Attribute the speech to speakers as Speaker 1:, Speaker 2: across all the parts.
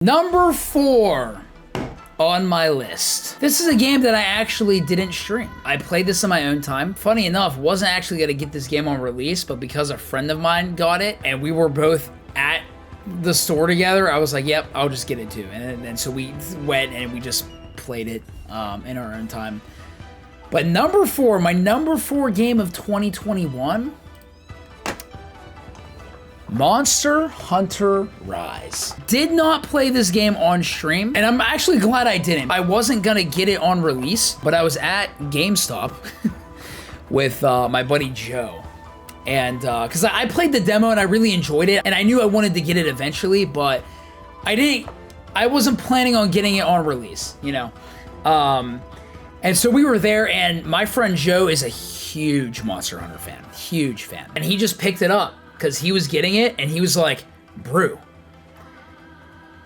Speaker 1: Number 4 on my list. This is a game that I actually didn't stream. I played this in my own time. Funny enough, wasn't actually gonna get this game on release, but because a friend of mine got it and we were both at the store together, I was like, yep, I'll just get it too. And so we went and we just played it in our own time. But number 4, my number 4 game of 2021, Monster Hunter Rise. Did not play this game on stream, and I'm actually glad I didn't. I wasn't gonna get it on release, but I was at GameStop with my buddy Joe. And because I played the demo and I really enjoyed it, and I knew I wanted to get it eventually, but I wasn't planning on getting it on release, you know? And so we were there, and my friend Joe is a huge Monster Hunter fan, huge fan. And he just picked it up because he was getting it, and he was like, Brew,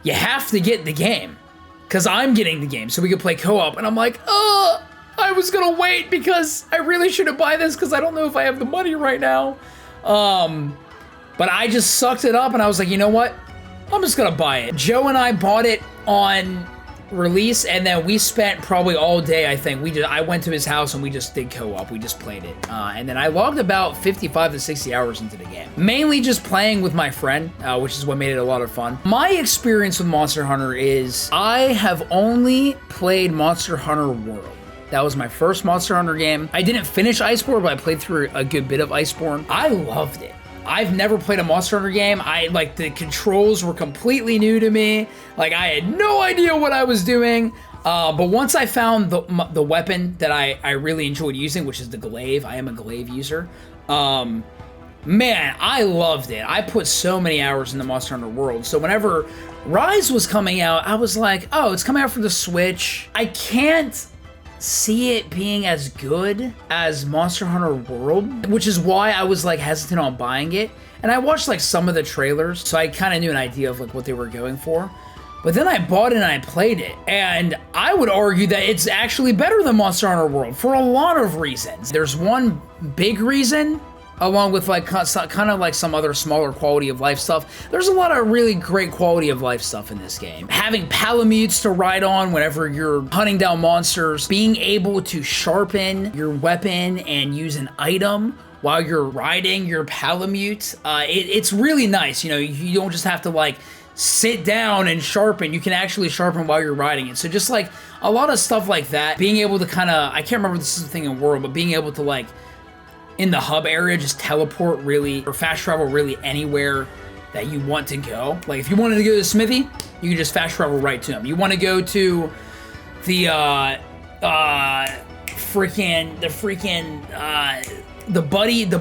Speaker 1: you have to get the game because I'm getting the game so we could play co-op. And I'm like, I was gonna wait because I really shouldn't buy this because I don't know if I have the money right now. But I just sucked it up and I was like, you know what? I'm just gonna buy it. Joe and I bought it on release, and then we spent probably all day, I think. I went to his house and we just did co-op. We just played it. And then I logged about 55 to 60 hours into the game. Mainly just playing with my friend, which is what made it a lot of fun. My experience with Monster Hunter is I have only played Monster Hunter World. That was my first Monster Hunter game. I didn't finish Iceborne, but I played through a good bit of Iceborne. I loved it. I've never played a Monster Hunter game. The controls were completely new to me. Like, I had no idea what I was doing. But once I found the weapon that I really enjoyed using, which is the glaive. I am a glaive user. Man, I loved it. I put so many hours in the Monster Hunter world. So whenever Rise was coming out, I was like, oh, it's coming out for the Switch. I can't see it being as good as Monster Hunter World, which is why I was like hesitant on buying it. And I watched like some of the trailers, so I kind of knew an idea of like what they were going for. But then I bought it and I played it, and I would argue that it's actually better than Monster Hunter World for a lot of reasons. There's one big reason, along with like kind of like some other smaller quality of life stuff. There's a lot of really great quality of life stuff in this game. Having palamutes to ride on whenever you're hunting down monsters, being able to sharpen your weapon and use an item while you're riding your palamute. It's really nice. You know, you don't just have to like sit down and sharpen. You can actually sharpen while you're riding it. So just like a lot of stuff like that, being able to kind of, I can't remember if this is a thing in World, but being able to like in the hub area, just teleport really, or fast travel really anywhere that you want to go. Like if you wanted to go to the smithy, you can just fast travel right to them. You want to go to the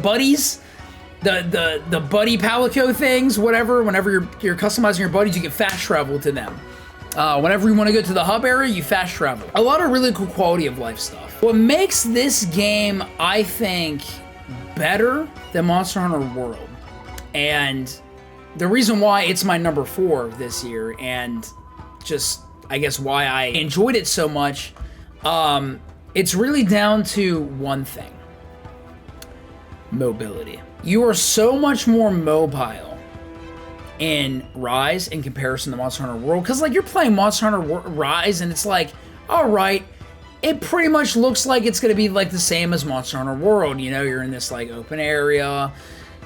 Speaker 1: buddies, the buddy palico things, whatever. Whenever you're customizing your buddies, you can fast travel to them. Whenever you want to go to the hub area, you fast travel. A lot of really cool quality of life stuff. What makes this game, I think, better than Monster Hunter World, and the reason why it's my number 4 this year, and just, I guess, why I enjoyed it so much, it's really down to one thing: mobility. You are so much more mobile in Rise in comparison to Monster Hunter World, because like you're playing Monster Hunter Rise and it's like, all right, it pretty much looks like it's gonna be like the same as Monster Hunter World. You know, you're in this like open area,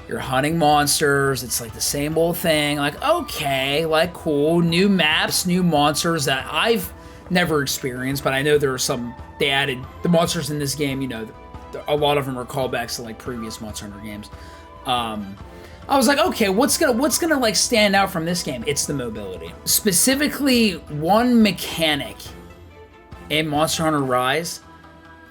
Speaker 1: you're hunting monsters, it's like the same old thing. Like, okay, like cool, new maps, new monsters that I've never experienced, but I know there are some, they added the monsters in this game, you know, a lot of them are callbacks to like previous Monster Hunter games. I was like, okay, what's gonna like stand out from this game? It's the mobility. Specifically, one mechanic in Monster Hunter Rise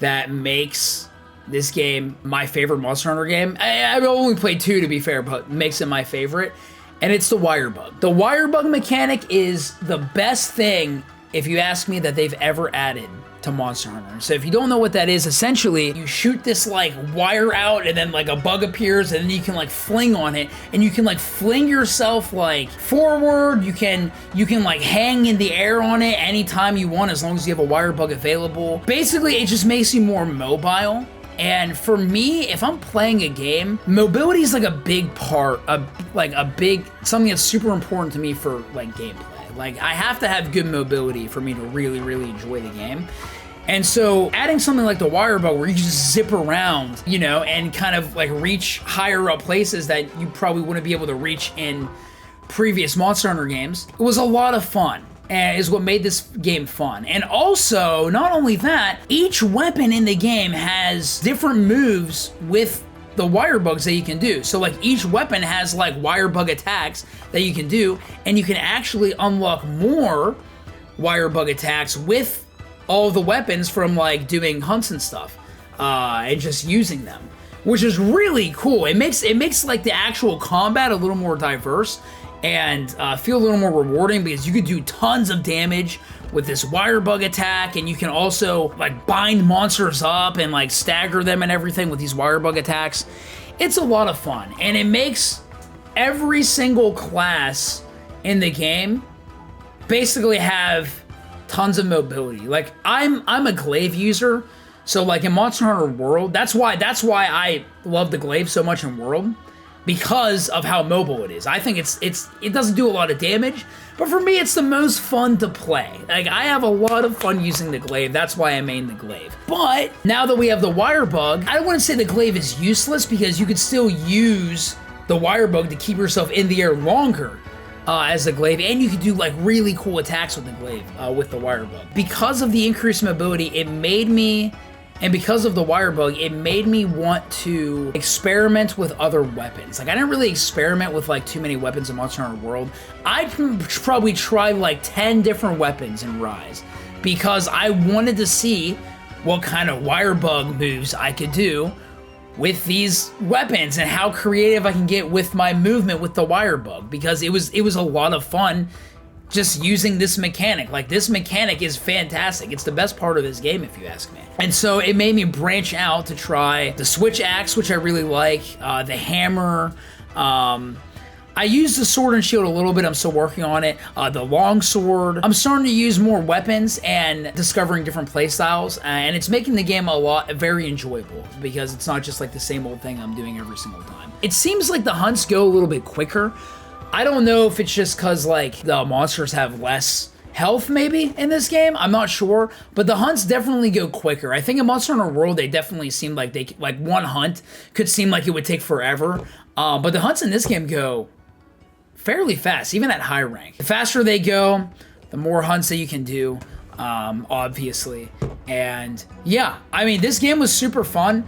Speaker 1: that makes this game my favorite Monster Hunter game. I've only played 2 to be fair, but makes it my favorite, and it's the wire bug. The wire bug mechanic is the best thing, if you ask me, that they've ever added to Monster Hunter. So if you don't know what that is, essentially you shoot this like wire out and then like a bug appears and then you can like fling on it and you can like fling yourself like forward. You can like hang in the air on it anytime you want as long as you have a wire bug available. Basically, it just makes you more mobile. And for me, if I'm playing a game, mobility is like a big part, something that's super important to me for like gameplay. Like, I have to have good mobility for me to really, really enjoy the game. And so adding something like the wire bug where you just zip around, you know, and kind of like reach higher up places that you probably wouldn't be able to reach in previous Monster Hunter games, it was a lot of fun. And is what made this game fun. And also, not only that, each weapon in the game has different moves with the wire bugs that you can do. So like each weapon has like wire bug attacks that you can do, and you can actually unlock more wire bug attacks with all the weapons from like doing hunts and stuff, and just using them, which is really cool. It makes like the actual combat a little more diverse and feel a little more rewarding, because you could do tons of damage with this wire bug attack, and you can also like bind monsters up and like stagger them and everything with these wire bug attacks. It's a lot of fun, and it makes every single class in the game basically have tons of mobility. Like I'm a glaive user, so like in Monster Hunter World, that's why I love the glaive so much in World, because of how mobile it is. I think it doesn't do a lot of damage, but for me it's the most fun to play. Like I have a lot of fun using the glaive. That's why I main the glaive. But now that we have the wire bug, I wouldn't say the glaive is useless, because you could still use the wire bug to keep yourself in the air longer as the glaive, and you can do like really cool attacks with the glaive with the wire bug. Because of the increased mobility, and because of the wire bug, it made me want to experiment with other weapons. Like I didn't really experiment with like too many weapons in Monster Hunter World. I probably tried like 10 different weapons in Rise, because I wanted to see what kind of wire bug moves I could do with these weapons and how creative I can get with my movement with the wire bug, because it was a lot of fun just using this mechanic. Like this mechanic is fantastic. It's the best part of this game, if you ask me. And so it made me branch out to try the switch axe, which I really like, the hammer. I used the sword and shield a little bit. I'm still working on it. The long sword. I'm starting to use more weapons and discovering different playstyles, and it's making the game very enjoyable, because it's not just like the same old thing I'm doing every single time. It seems like the hunts go a little bit quicker. I don't know if it's just because like the monsters have less health maybe in this game. I'm not sure, but the hunts definitely go quicker. I think in Monster Hunter World, they definitely seem like one hunt could seem like it would take forever, but the hunts in this game go fairly fast, even at high rank. The faster they go, the more hunts that you can do, obviously. And yeah, I mean, this game was super fun.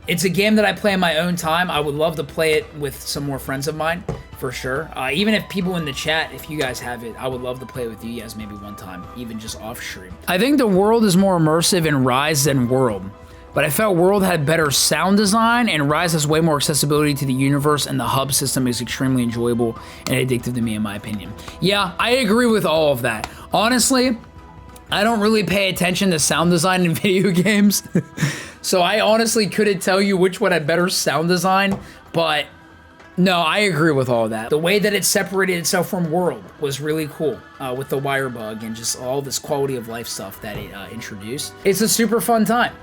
Speaker 1: It's a game that I play in my own time. I would love to play it with some more friends of mine, for sure. Even if people in the chat, if you guys have it, I would love to play with you guys maybe one time, even just off stream. I think the world is more immersive in Rise than World, but I felt World had better sound design, and Rise has way more accessibility to the universe, and the hub system is extremely enjoyable and addictive to me, in my opinion. Yeah, I agree with all of that. Honestly, I don't really pay attention to sound design in video games, so I honestly couldn't tell you which one had better sound design, but no, I agree with all of that. The way that it separated itself from World was really cool, with the wire bug and just all this quality of life stuff that it introduced. It's a super fun time.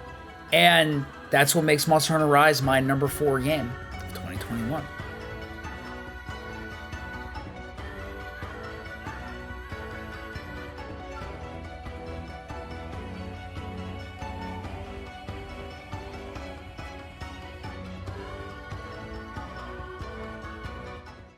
Speaker 1: And that's what makes Monster Hunter Rise my number 4 game of 2021.